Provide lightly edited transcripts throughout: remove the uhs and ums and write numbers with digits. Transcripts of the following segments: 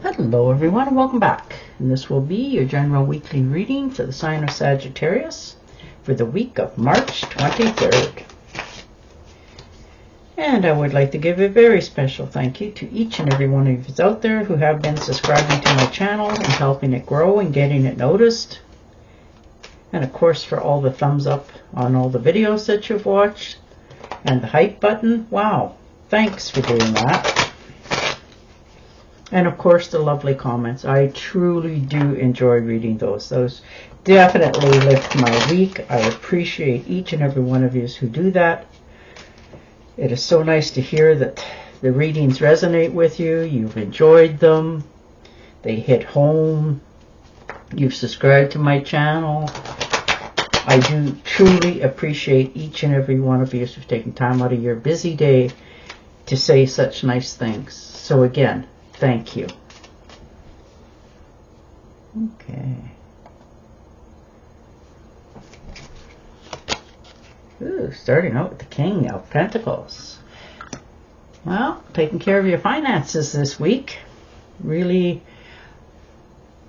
Hello everyone and welcome back. And this will be your general weekly reading for the sign of Sagittarius for the week of March 23rd. And I would like to give a very special thank you to each and every one of you out there who have been subscribing to my channel and helping it grow and getting it noticed. And of course for all the thumbs up on all the videos that you've watched and the hype button. Wow, thanks for doing that. And of course the lovely comments. I truly do enjoy reading those. Those definitely lift my week. I appreciate each and every one of you who do that. It is so nice to hear that the readings resonate with you. You've enjoyed them. They hit home. You've subscribed to my channel. I do truly appreciate each and every one of you who've taken time out of your busy day to say such nice things. So again, thank you. Okay. Ooh, starting out with the King of Pentacles. Well, taking care of your finances this week. Really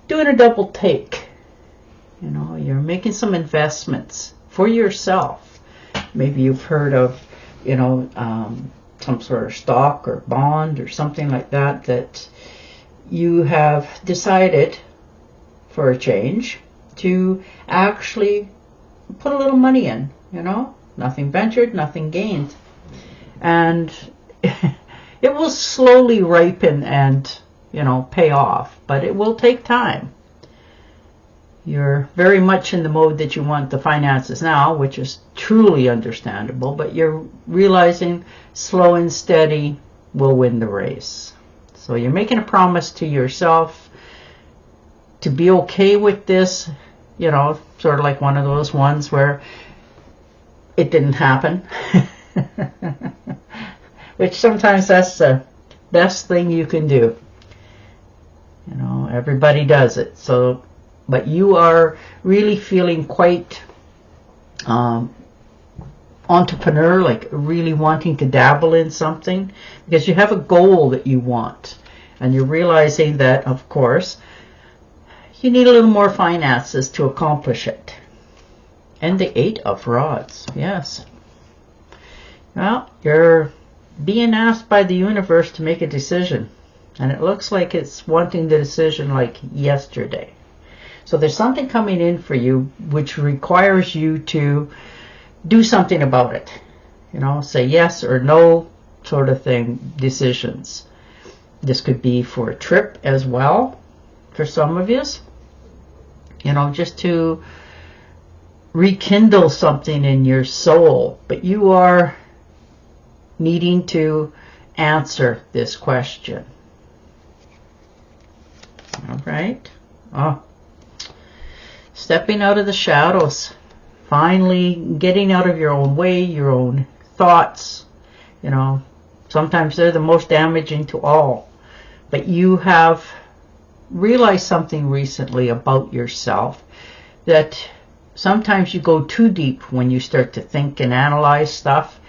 doing a double take. You know, you're making some investments for yourself. Maybe you've heard of, you know, some sort of stock or bond or something like that that you have decided for a change to actually put a little money in, you know, nothing ventured, nothing gained. And it will slowly ripen and, you know, pay off, but it will take time. You're very much in the mode that you want the finances now, which is truly understandable, but you're realizing slow and steady will win the race. So you're making a promise to yourself to be okay with this, you know, sort of like one of those ones where it didn't happen. Which sometimes that's the best thing you can do. You know, everybody does it. So but you are really feeling quite entrepreneur, like really wanting to dabble in something because you have a goal that you want. And you're realizing that, of course, you need a little more finances to accomplish it. And the 8 of Rods, yes. Well, you're being asked by the universe to make a decision. And it looks like it's wanting the decision like yesterday. So there's something coming in for you which requires you to do something about it. You know, say yes or no sort of thing, decisions. This could be for a trip as well for some of you. You know, just to rekindle something in your soul. But you are needing to answer this question. All right. Oh. Stepping out of the shadows, finally getting out of your own way, your own thoughts. You know, sometimes they're the most damaging to all. But you have realized something recently about yourself, that sometimes you go too deep when you start to think and analyze stuff,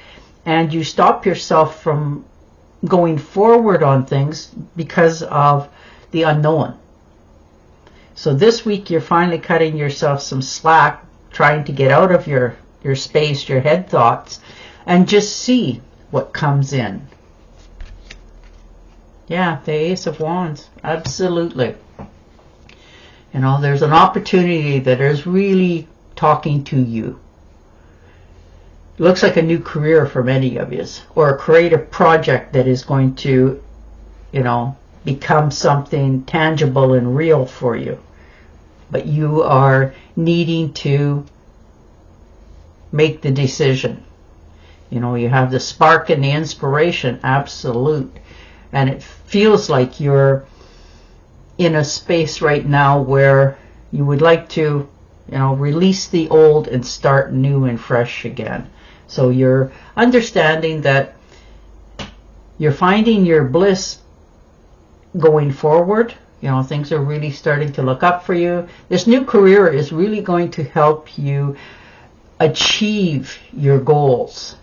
and you stop yourself from going forward on things because of the unknown. So this week you're finally cutting yourself some slack, trying to get out of your space, your head thoughts, and just see what comes in. Yeah, the Ace of Wands, absolutely. You know, there's an opportunity that is really talking to you. It looks like a new career for many of you, or a creative project that is going to, you know, become something tangible and real for you. But you are needing to make the decision. You know, you have the spark and the inspiration, absolute. And it feels like you're in a space right now where you would like to, you know, release the old and start new and fresh again. So you're understanding that you're finding your bliss going forward. You know, things are really starting to look up for you. This new career is really going to help you achieve your goals.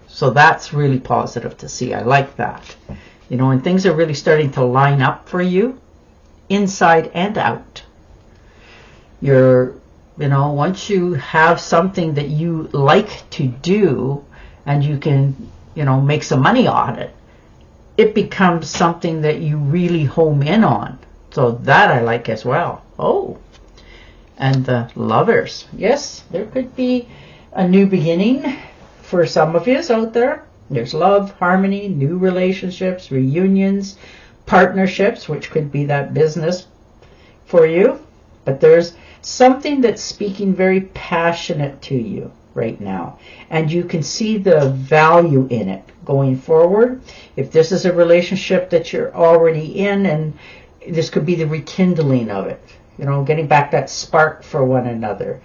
So that's really positive to see. I like that. You know, and things are really starting to line up for you. inside and out. Once you have something that you like to do and you can, make some money on it, it becomes something that you really home in on. So that I like as well. Oh, and the Lovers. Yes, there could be a new beginning for some of you out there. There's love, harmony, new relationships, reunions, partnerships, which could be that business for you. But there's something that's speaking very passionate to you right now, and you can see the value in it going forward. If this is a relationship that you're already in, and this could be the rekindling of it, getting back that spark for one another,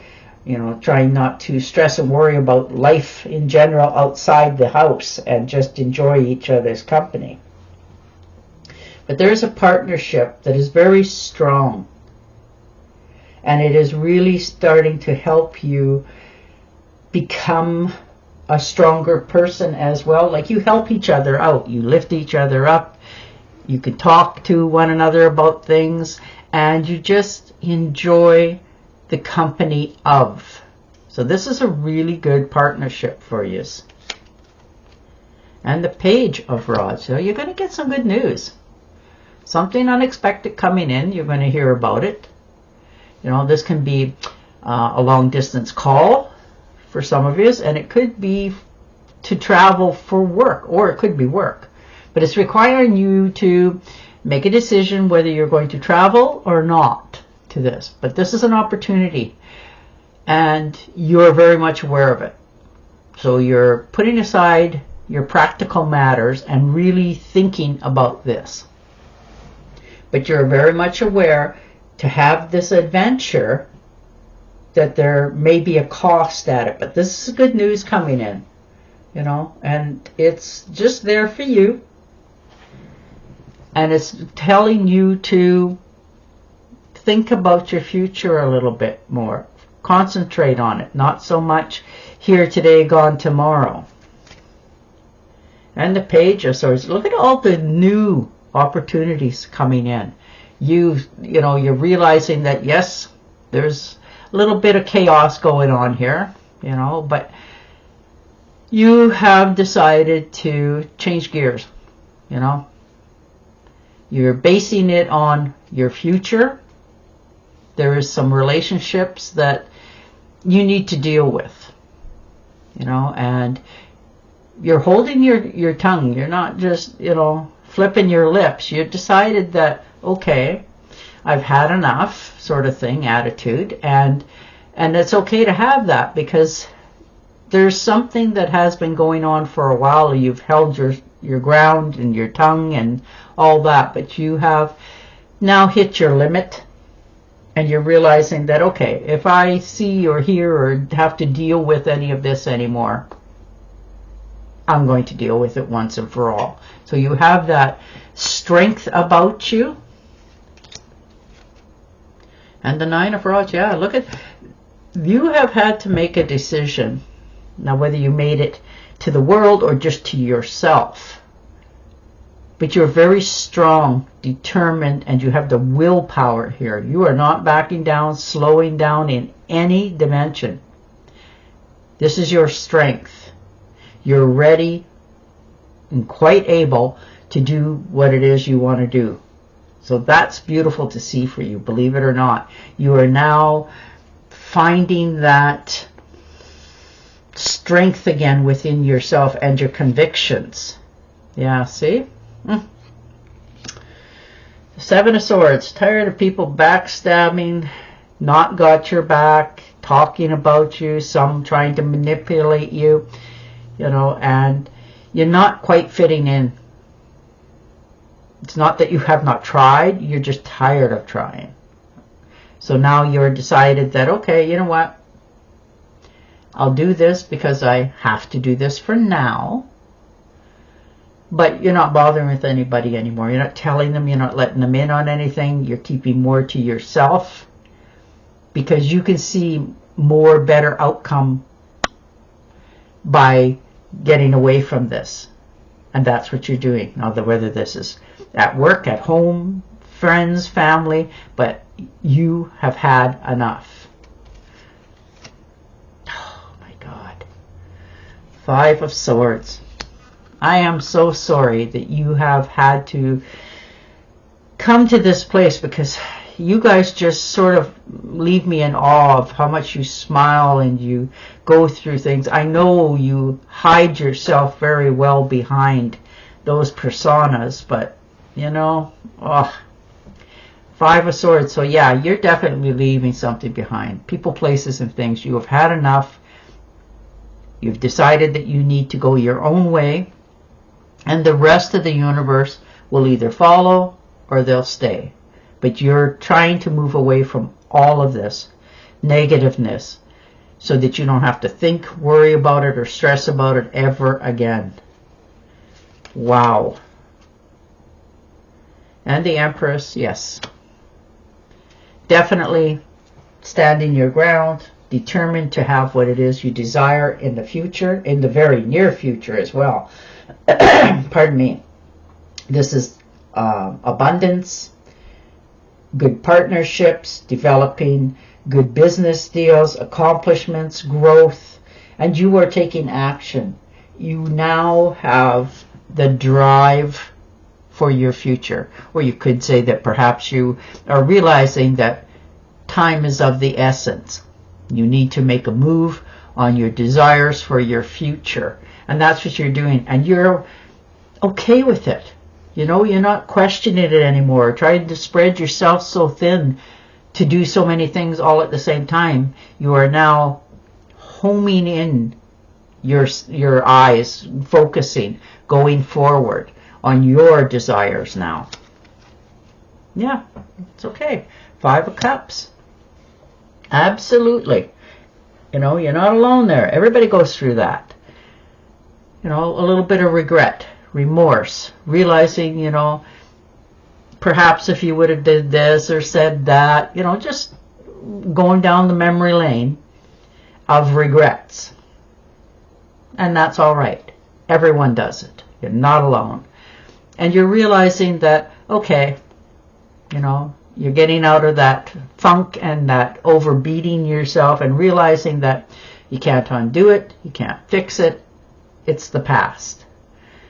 trying not to stress and worry about life in general outside the house and just enjoy each other's company. But there's a partnership that is very strong, and it is really starting to help you become a stronger person as well. Like, you help each other out, you lift each other up, you can talk to one another about things, and you just enjoy the company of. So this is a really good partnership for you. And the Page of Rods. So you're going to get some good news. Something unexpected coming in. You're going to hear about it. This can be a long distance call for some of you, and it could be to travel for work, or it could be work. But it's requiring you to make a decision whether you're going to travel or not to this. But this is an opportunity, and you're very much aware of it. So you're putting aside your practical matters and really thinking about this. But you're very much aware to have this adventure that there may be a cost at it. But this is good news coming in, and it's just there for you. And it's telling you to think about your future a little bit more. Concentrate on it. Not so much here today, gone tomorrow. And the Page of Swords. Look at all the new opportunities coming in. You're realizing that, yes, there's a little bit of chaos going on here, but you have decided to change gears, You're basing it on your future. There is some relationships that you need to deal with, and you're holding your tongue. You're not just, flipping your lips. You've decided that, okay, I've had enough, sort of thing, attitude, and it's okay to have that, because there's something that has been going on for a while. You've held your ground and your tongue and all that, but you have now hit your limit, and you're realizing that, okay, if I see or hear or have to deal with any of this anymore, I'm going to deal with it once and for all. So you have that strength about you. And the Nine of Rods, yeah, look at, you have had to make a decision. Now, whether you made it to the world or just to yourself, but you're very strong, determined, and you have the willpower here. You are not backing down, slowing down in any dimension. This is your strength. You're ready and quite able to do what it is you want to do. So that's beautiful to see for you, believe it or not. You are now finding that strength again within yourself and your convictions. Yeah, see? The Seven of Swords. Tired of people backstabbing, not got your back, talking about you, some trying to manipulate you, and you're not quite fitting in. It's not that you have not tried, you're just tired of trying. So now you're decided that, okay, you know what? I'll do this because I have to do this for now. But you're not bothering with anybody anymore. You're not telling them, you're not letting them in on anything. You're keeping more to yourself because you can see more better outcome by getting away from this. And that's what you're doing. Now, whether this is at work, at home, friends, family, but you have had enough. Oh my God. 5 of Swords. I am so sorry that you have had to come to this place, because you guys just sort of leave me in awe of how much you smile and you go through things. I know you hide yourself very well behind those personas, but you know, 5 of Swords. So yeah, you're definitely leaving something behind. People, places, and things. You have had enough. You've decided that you need to go your own way, and the rest of the universe will either follow or they'll stay. But you're trying to move away from all of this negativeness so that you don't have to think, worry about it, or stress about it ever again. Wow. And the Empress, yes. Definitely standing your ground, determined to have what it is you desire in the future, in the very near future as well. Pardon me. This is abundance, good partnerships, developing good business deals, accomplishments, growth, and you are taking action. You now have the drive for your future. Or you could say that perhaps you are realizing that time is of the essence. You need to make a move on your desires for your future. And that's what you're doing. And you're okay with it. You know, you're not questioning it anymore, trying to spread yourself so thin to do so many things all at the same time. You are now homing in your eyes, focusing, going forward on your desires now. Yeah, it's okay. 5 of Cups. Absolutely. You know, you're not alone there. Everybody goes through that. You know, a little bit of regret, remorse, realizing, you know, perhaps if you would have did this or said that, you know, just going down the memory lane of regrets. And that's all right. Everyone does it. You're not alone. And you're realizing that, okay, you know, you're getting out of that funk and that overbeating yourself and realizing that you can't undo it, you can't fix it, it's the past.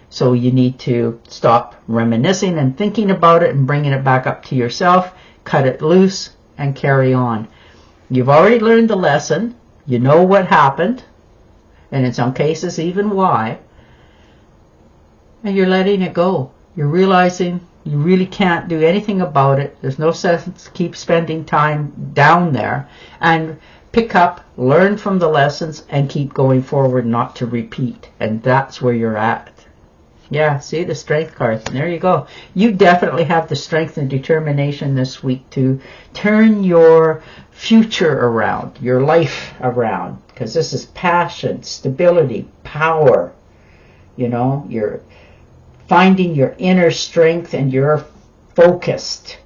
So you need to stop reminiscing and thinking about it and bringing it back up to yourself, cut it loose, and carry on. You've already learned the lesson. You know what happened, and in some cases even why. And you're letting it go. You're realizing you really can't do anything about it. There's no sense to keep spending time down there. And pick up, learn from the lessons, and keep going forward, not to repeat. And that's where you're at. Yeah, see the Strength card. There you go. You definitely have the strength and determination this week to turn your future around, your life around. Because this is passion, stability, power. You know, you're finding your inner strength and you're focused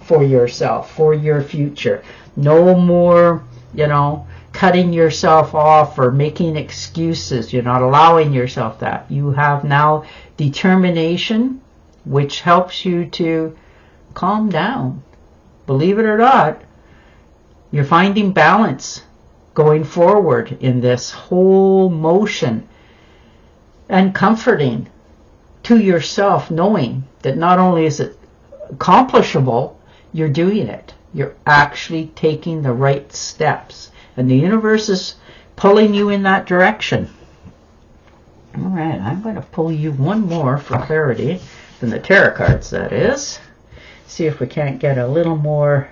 for yourself, for your future. No more, you know, cutting yourself off or making excuses. You're not allowing yourself that. You have now determination, which helps you to calm down. Believe it or not, you're finding balance going forward in this whole motion, and comforting to yourself, knowing that not only is it accomplishable, you're doing it. You're actually taking the right steps. And the universe is pulling you in that direction. All right, I'm going to pull you one more for clarity from the tarot cards, that is. See if we can't get a little more,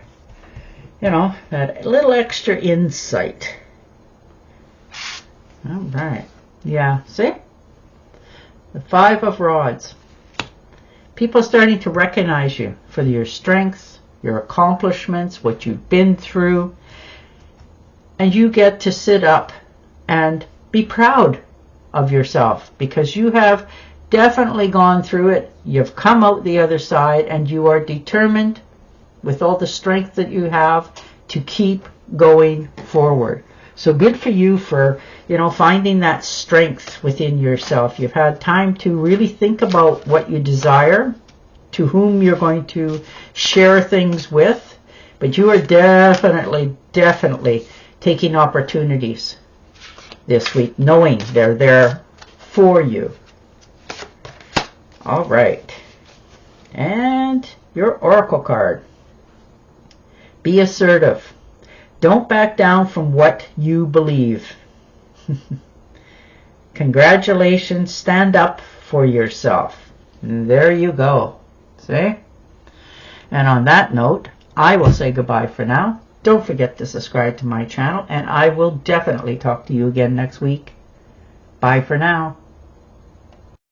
you know, that little extra insight. All right. Yeah, see? The 5 of Rods. People starting to recognize you for your strengths, your accomplishments, what you've been through. And you get to sit up and be proud of yourself, because you have definitely gone through it. You've come out the other side, and you are determined with all the strength that you have to keep going forward. So good for you for, you know, finding that strength within yourself. You've had time to really think about what you desire, to whom you're going to share things with, but you are definitely taking opportunities this week, knowing they're there for you. All right. And your oracle card. Be assertive. Don't back down from what you believe. Congratulations. Stand up for yourself. And there you go. See? And on that note, I will say goodbye for now. Don't forget to subscribe to my channel, and I will definitely talk to you again next week. Bye for now.